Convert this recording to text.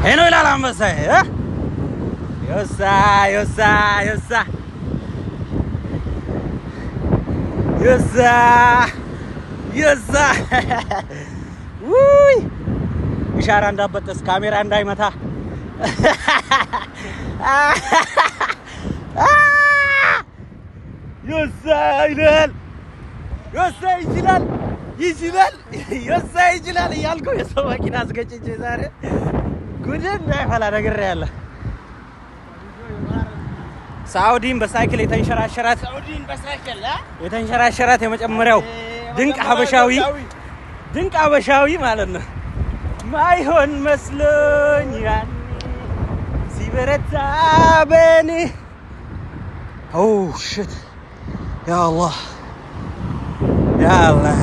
هنا ولا لا مسا ها يوسا يوسا يوسا يوسا يوسا وي إشارة እንዳበጥስ ካሜራ እንዳይመታ يوسا ይላል يوسا ይችላል ይችላል يوسا ይችላል ያልኩ የሰው መኪና አስገጭቼ ዛሬ ጉድ እንዳይፈላ ነግሬያለሁ ሳውዲን በሳይክል የተንሸራሸራት የመጨመሪያው ድንቅ ሀበሻዊ ማለት ነው ማይሆን መስሎኝ ያኔ ሲበረታ በኔ ሽት ያ አላህ